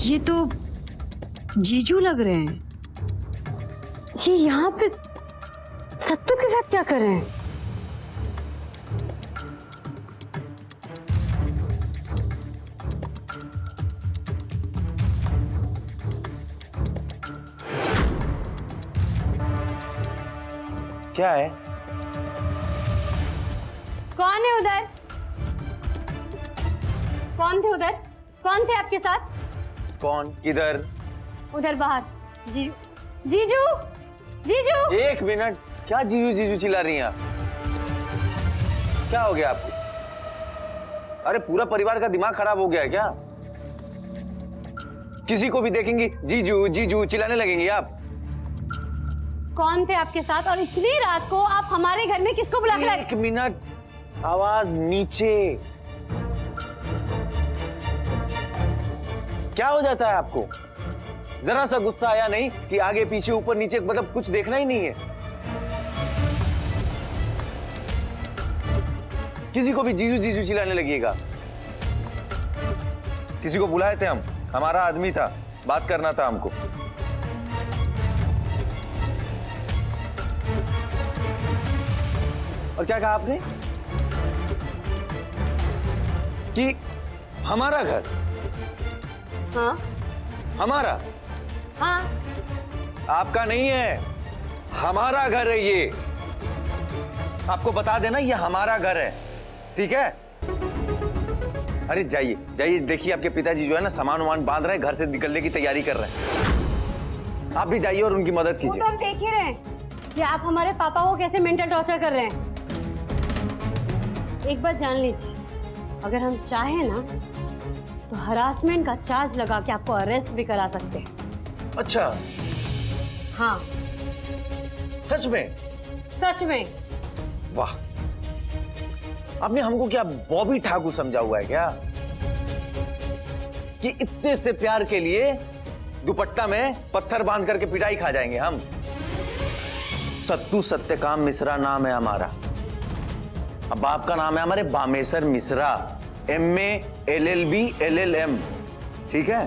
ये तो जीजू लग रहे हैं। ये यहाँ पे सत्तू के साथ क्या कर रहे हैं? क्या है? कौन है उधर? कौन थे उधर? कौन थे आपके साथ? कौन? किधर? उधर बाहर। जीजू जीजू जीजू। एक मिनट, क्या जीजू जीजू चिल्ला रही हैं आप? क्या हो गया आपको? अरे पूरा परिवार का दिमाग खराब हो गया है क्या? किसी को भी देखेंगी जीजू जीजू चिल्लाने लगेंगी आप? कौन थे आपके साथ और इतनी रात को आप हमारे घर में किसको बुला कर? एक मिनट, आवाज नीचे। क्या हो जाता है आपको? जरा सा गुस्सा आया नहीं कि आगे पीछे ऊपर नीचे मतलब कुछ देखना ही नहीं है? किसी को भी जीजू जीजू चिल्लाने लगेगा? किसी को बुलाए थे हम, हमारा आदमी था, बात करना था हमको। और क्या कहा आपने? कि हमारा घर? हाँ हमारा? हाँ। आपका नहीं है, हमारा घर है ये। आपको बता देना, ये हमारा घर है, ठीक है? अरे जाइए जाइए, देखिए आपके पिताजी जो है ना सामान वामान बांध रहे हैं, घर से निकलने की तैयारी कर रहे हैं। आप भी जाइए और उनकी मदद वो कीजिए। तो हम देख ही रहे हैं कि आप हमारे पापा को कैसे मेंटल टॉर्चर कर रहे हैं। एक बात जान लीजिए, अगर हम चाहें ना तो हरासमेंट का चार्ज लगा के आपको अरेस्ट भी करा सकते हैं। अच्छा, हाँ सच में? सच में। वाह, आपने हमको क्या बॉबी ठाकुर समझा हुआ है क्या? कि इतने से प्यार के लिए दुपट्टा में पत्थर बांध करके पिटाई खा जाएंगे हम? सत्तू सत्यकाम मिश्रा नाम है हमारा। अब बाप का नाम है हमारे Bameshwar Mishra, MA LLB LLM, ठीक है?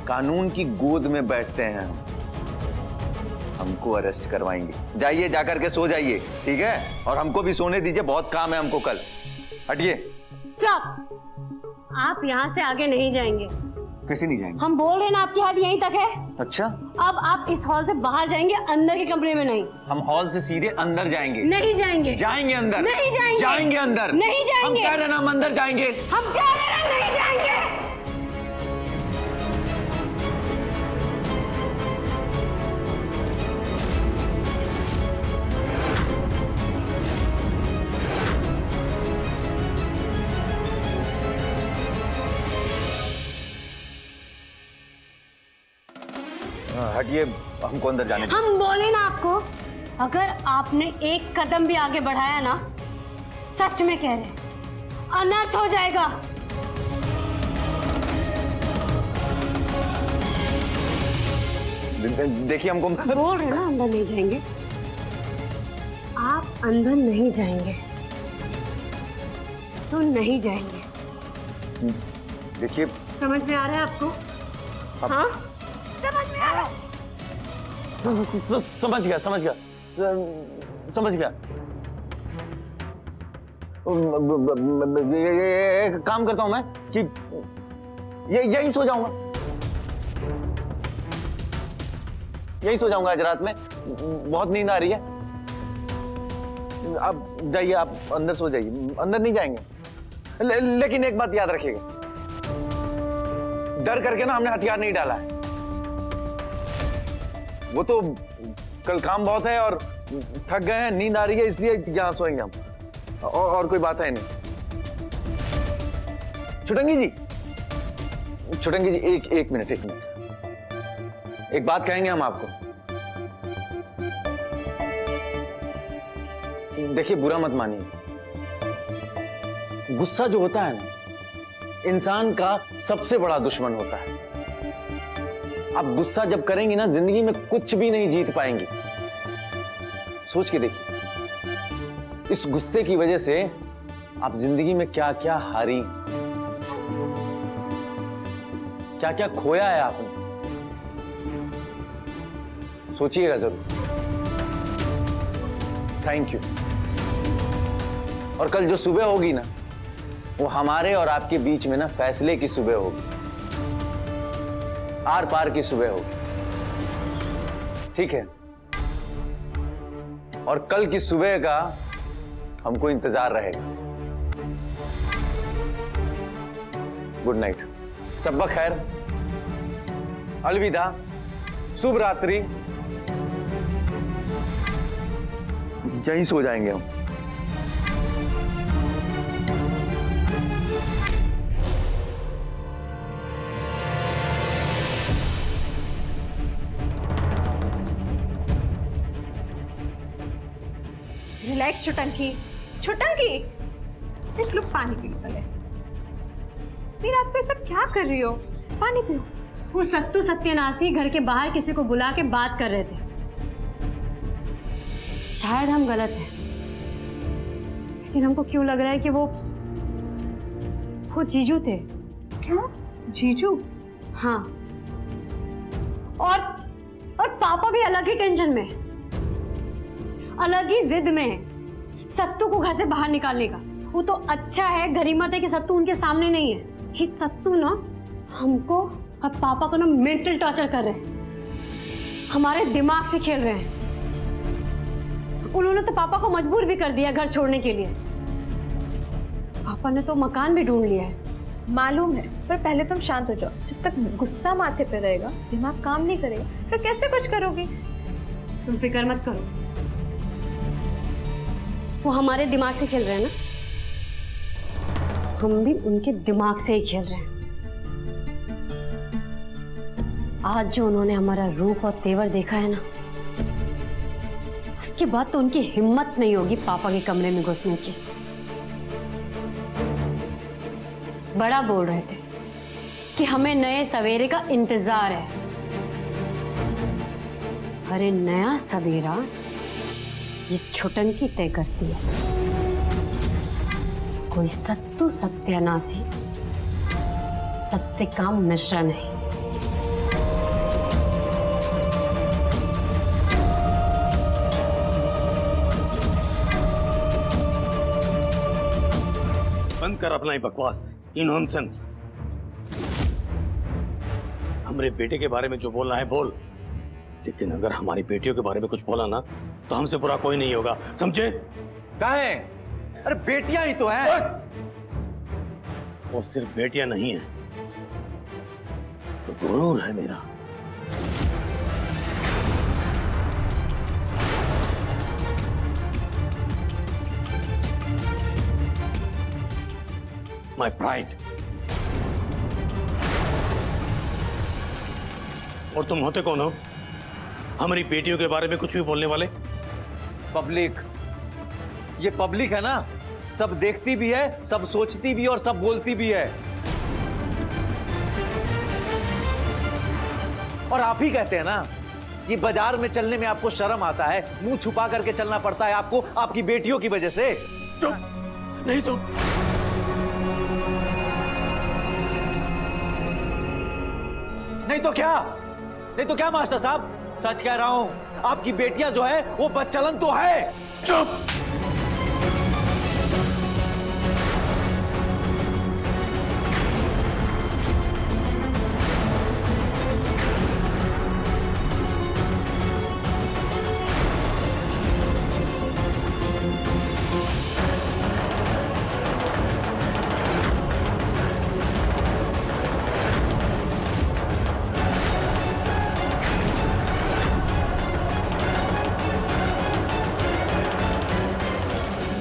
कानून की गोद में बैठते हैं हम। हमको अरेस्ट करवाएंगे। जाइए, जाकर के सो जाइए, ठीक है? और हमको भी सोने दीजिए, बहुत काम है हमको कल। हटिए। स्टॉप, आप यहाँ से आगे नहीं जाएंगे। कैसे नहीं जाएंगे? हम बोल रहे हैं ना आपकी हद यहीं तक है। अच्छा, अब आप इस हॉल से बाहर जाएंगे, अंदर के कमरे में नहीं। हम हॉल से सीधे अंदर जाएंगे? नहीं जाएंगे। जाएंगे अंदर? नहीं जाएंगे। जाएंगे अंदर? नहीं जाएंगे। हम कह रहे हैं ना, हम अंदर जाएंगे। हम कह रहे हैं नहीं जाएंगे। हटिए, हमको अंदर जाने दीजिए। हम बोले ना आपको, अगर आपने एक कदम भी आगे बढ़ाया ना, सच में कह रहे हैं, अनर्थ हो जाएगा। देखिए हमको बोल रहे ना अंदर नहीं जाएंगे। आप अंदर नहीं जाएंगे तो नहीं जाएंगे। देखिए, समझ में आ रहा है आपको? हाँ समझ में आ रहा है। समझ गया, समझ गया, समझ गया। एक काम करता हूं मैं कि यही सो जाऊंगा, यही सो जाऊंगा आज रात में। बहुत नींद आ रही है। आप जाइए, आप अंदर सो जाइए, अंदर नहीं जाएंगे। लेकिन एक बात याद रखिएगा, डर करके ना हमने हथियार नहीं डाला है। वो तो कल काम बहुत है और थक गए हैं, नींद आ रही है, इसलिए यहां सोएंगे हम। और कोई बात है नहीं। छुटंगी जी, छुटंगी जी, एक मिनट, एक बात कहेंगे हम आपको। देखिए, बुरा मत मानिए, गुस्सा जो होता है ना, इंसान का सबसे बड़ा दुश्मन होता है। आप गुस्सा जब करेंगी ना, जिंदगी में कुछ भी नहीं जीत पाएंगी। सोच के देखिए, इस गुस्से की वजह से आप जिंदगी में क्या क्या हारी। क्या क्या खोया है आपने, सोचिएगा जरूर। Thank you. और कल जो सुबह होगी ना, वो हमारे और आपके बीच में ना फैसले की सुबह होगी, आर पार की सुबह होगी, ठीक है? और कल की सुबह का हमको इंतजार रहेगा। गुड नाइट, सब्बा खैर, अलविदा, शुभ रात्रि। यहीं सो जाएंगे हम। रिलैक्स छुटंकी, छुटंकी, एक लोग पानी पी लो पहले। इतनी रात पे सब क्या कर रही हो? पानी पियो। वो सत्तू सत्यानाशी घर के बाहर किसी को बुला के बात कर रहे थे। शायद हम गलत हैं, लेकिन हमको क्यों लग रहा है कि वो जीजू थे। क्या? जीजू? हाँ, और पापा भी अलग ही टेंशन में, अलग ही जिद में है सत्तू को घर से बाहर निकालने का। वो तो अच्छा है, गरीमत है कि सत्तू उनके सामने नहीं है। कि सत्तू ना हमको और पापा को ना मेंटल टॉर्चर कर रहे हैं, हमारे दिमाग से खेल रहे हैं। उन्होंने तो पापा को मजबूर भी कर दिया घर छोड़ने के लिए। पापा ने तो मकान भी ढूंढ लिया है। मालूम है, पर पहले तुम शांत हो जाओ। जब तक गुस्सा माथे पे रहेगा, दिमाग काम नहीं करेगा, फिर कैसे कुछ करोगी? तुम फिक्र मत करो, वो हमारे दिमाग से खेल रहे हैं ना, हम भी उनके दिमाग से ही खेल रहे हैं। आज जो उन्होंने हमारा रूप और तेवर देखा है ना, उसके बाद तो उनकी हिम्मत नहीं होगी पापा के कमरे में घुसने की। बड़ा बोल रहे थे कि हमें नए सवेरे का इंतजार है। अरे नया सवेरा ये छुटंकी तय करती है, कोई सत्तू सत्यानाशी सत्यकाम मिश्रा नहीं। बंद कर अपना ही बकवास, ये नॉनसेंस। हमारे बेटे के बारे में जो बोलना है बोल, लेकिन अगर हमारी बेटियों के बारे में कुछ बोला ना तो हमसे बुरा कोई नहीं होगा, समझे? कहाँ है? अरे बेटियां ही तो हैं। बस, वो सिर्फ बेटियां नहीं है तो गुरूर है मेरा। My pride. और तुम होते कौन हो हमारी बेटियों के बारे में कुछ भी बोलने वाले? पब्लिक, ये पब्लिक है ना, सब देखती भी है, सब सोचती भी है और सब बोलती भी है। और आप ही कहते हैं ना कि बाजार में चलने में आपको शर्म आता है, मुंह छुपा करके चलना पड़ता है आपको आपकी बेटियों की वजह से। चुप, नहीं तो नहीं तो क्या? नहीं तो क्या मास्टर साहब, सच कह रहा हूं, आपकी बेटियां जो है वो बदचलन तो है। चुप।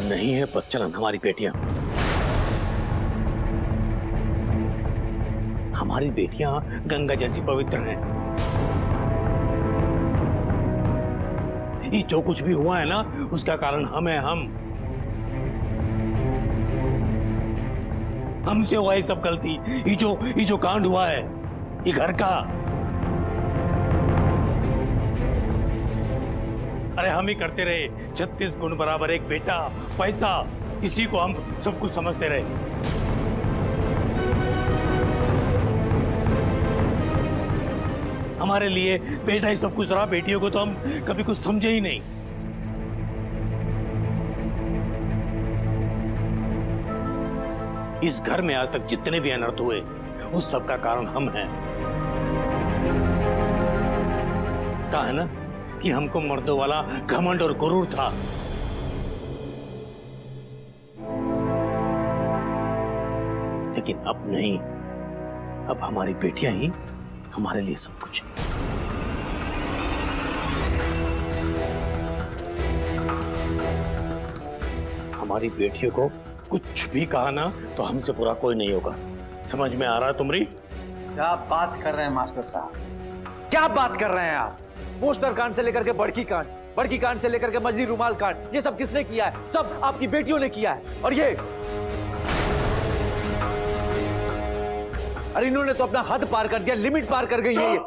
नहीं है बदचलन हमारी बेटियां। हमारी बेटियां गंगा जैसी पवित्र हैं। ये जो कुछ भी हुआ है ना, उसका कारण हम हैं। हमसे हुआ ये सब गलती। ये जो कांड हुआ है ये घर का, अरे हम ही करते रहे। 36 गुण बराबर एक बेटा, पैसा, इसी को हम सब कुछ समझते रहे। हमारे लिए बेटा ही सब कुछ रहा, बेटियों को तो हम कभी कुछ समझे ही नहीं। इस घर में आज तक जितने भी अनर्थ हुए उस सब का कारण हम हैं। कहा है ना कि हमको मर्दों वाला घमंड और गुरूर था। लेकिन अब नहीं, अब हमारी बेटियां ही हमारे लिए सब कुछ है। हमारी बेटियों को कुछ भी कहा ना तो हमसे बुरा कोई नहीं होगा। समझ में आ रहा है तुमरी? क्या बात कर रहे हैं मास्टर साहब, क्या बात कर रहे हैं आप? पोस्टर कांड से लेकर के बड़की कांड से लेकर के मजली रुमाल कांड, ये सब किसने किया है? सब आपकी बेटियों ने किया है। और ये अरे इन्होंने तो अपना हद पार कर दिया, लिमिट पार कर गई है ये।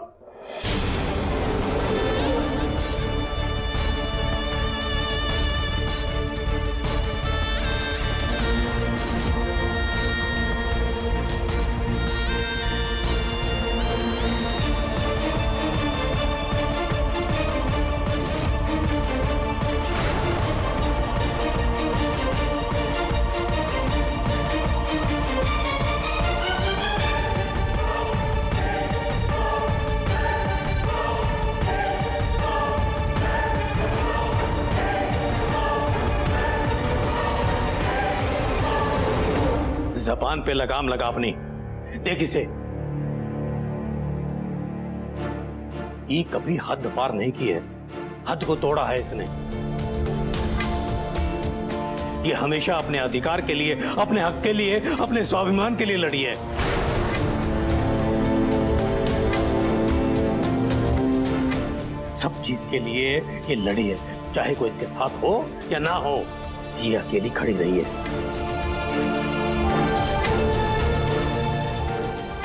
जबान पे लगाम लगा अपनी। देख इसे, ये कभी हद पार नहीं की है, हद को तोड़ा है इसने। ये हमेशा अपने अधिकार के लिए, अपने हक के लिए, अपने स्वाभिमान के लिए लड़ी है। सब चीज के लिए ये लड़ी है, चाहे कोई इसके साथ हो या ना हो, ये अकेली खड़ी रही है।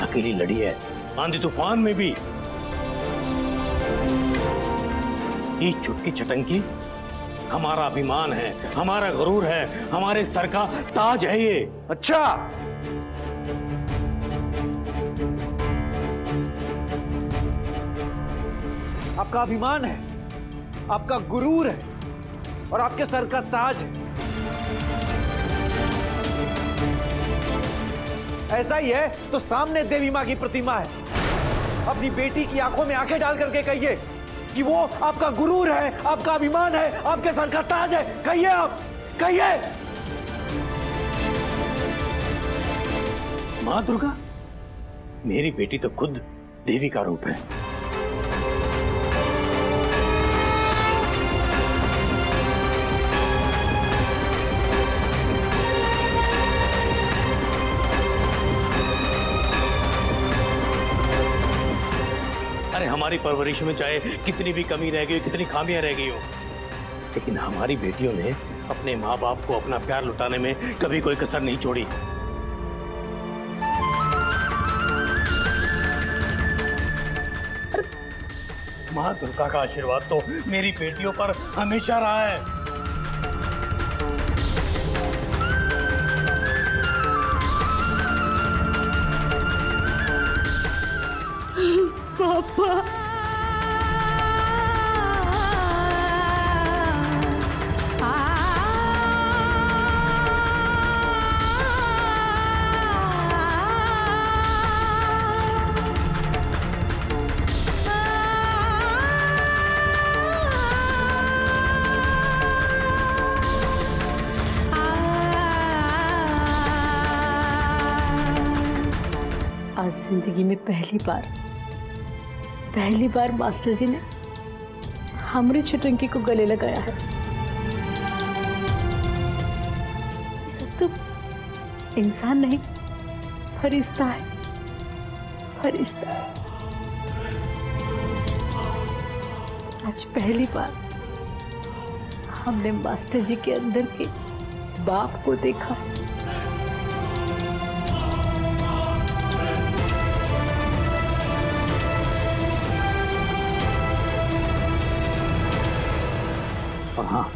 अकेली लड़ी है, आंधी तूफान में भी। ये चुटकी चटंकी हमारा अभिमान है, हमारा गुरूर है, हमारे सर का ताज है ये। अच्छा, आपका अभिमान है, आपका गुरूर है और आपके सर का ताज है। ऐसा ही है तो सामने देवी मां की प्रतिमा है। अपनी बेटी की आंखों में आंखें डाल करके कहिए कि वो आपका गुरूर है, आपका अभिमान है, आपके सर का ताज है। कहिए, आप कहिए। मां दुर्गा मेरी बेटी तो खुद देवी का रूप है। अरे हमारी परवरिश में चाहे कितनी भी कमी रह गई, कितनी खामियां रह गई हो, लेकिन हमारी बेटियों ने अपने माँ बाप को अपना प्यार लुटाने में कभी कोई कसर नहीं छोड़ी। माँ दुर्गा का आशीर्वाद तो मेरी बेटियों पर हमेशा रहा है। पापा, आज जिंदगी में पहली बार मास्टर जी ने हमारी छुटंकी को गले लगाया है। सब तो इंसान नहीं, फरिश्ता है, फरिश्ता। आज पहली बार हमने मास्टर जी के अंदर के बाप को देखा है। और हाँ,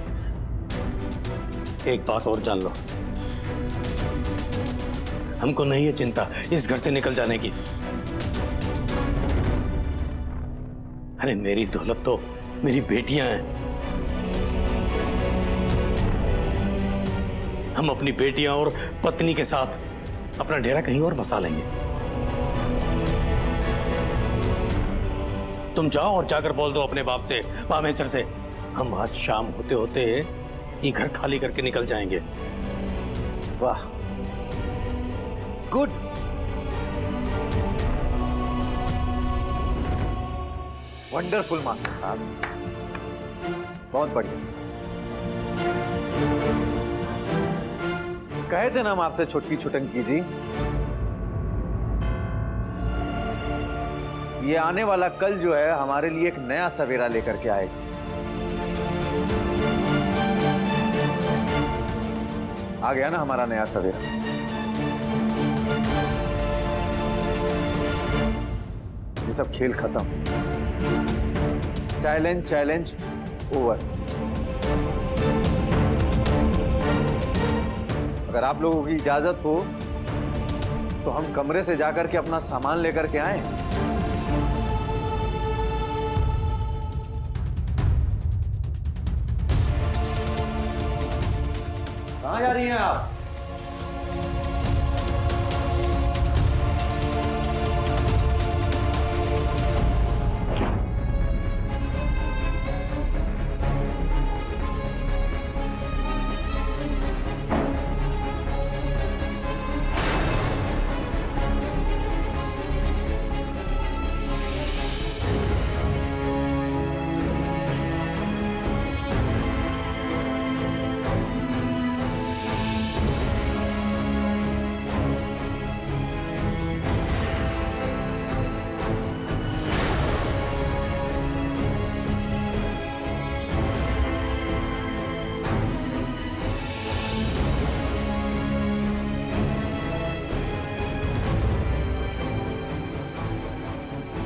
एक बात और जान लो, हमको नहीं है चिंता इस घर से निकल जाने की। अरे मेरी दौलत तो मेरी बेटियां हैं। हम अपनी बेटियां और पत्नी के साथ अपना डेरा कहीं और बसा लेंगे। तुम जाओ और जाकर बोल दो अपने बाप से, पामेसर से, हम आज शाम होते होते ये घर खाली करके निकल जाएंगे। वाह, गुड। वंडरफुल मास्टर साहब, बहुत बढ़िया। कहे थे ना हम आपसे छुटकी छुटंकी जी, ये आने वाला कल जो है हमारे लिए एक नया सवेरा लेकर के आएगा। आ गया ना हमारा नया सवेरा। ये सब खेल खत्म, चैलेंज ओवर। अगर आप लोगों की इजाजत हो तो हम कमरे से जाकर के अपना सामान लेकर के आए। कहां जा रही हैं आप?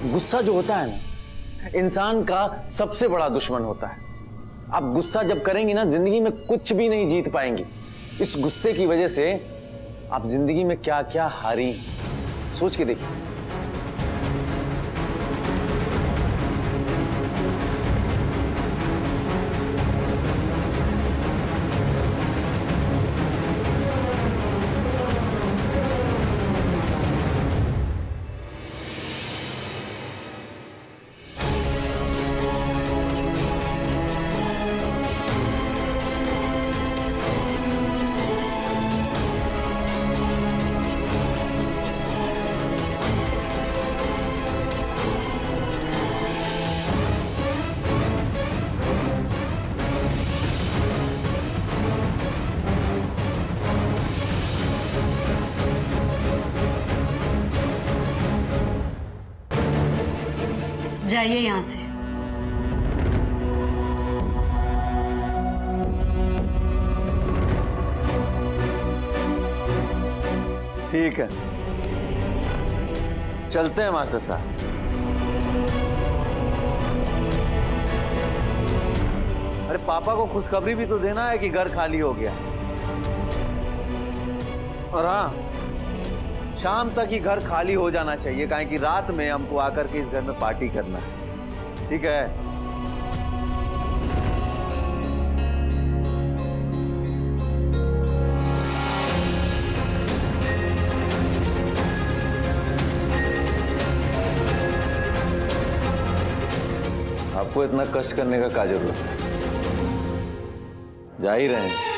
गुस्सा जो होता है ना, इंसान का सबसे बड़ा दुश्मन होता है। आप गुस्सा जब करेंगी ना, जिंदगी में कुछ भी नहीं जीत पाएंगी। इस गुस्से की वजह से आप जिंदगी में क्या क्या हारी, सोच के देखिए। जाइए यहां से। ठीक है, चलते हैं मास्टर साहब। अरे पापा को खुशखबरी भी तो देना है कि घर खाली हो गया। और हाँ, शाम तक ही घर खाली हो जाना चाहिए, काहे कि रात में हमको आकर के इस घर में पार्टी करना है। ठीक है? आपको इतना कष्ट करने का क्या जरूरत है? जा ही रहे हैं।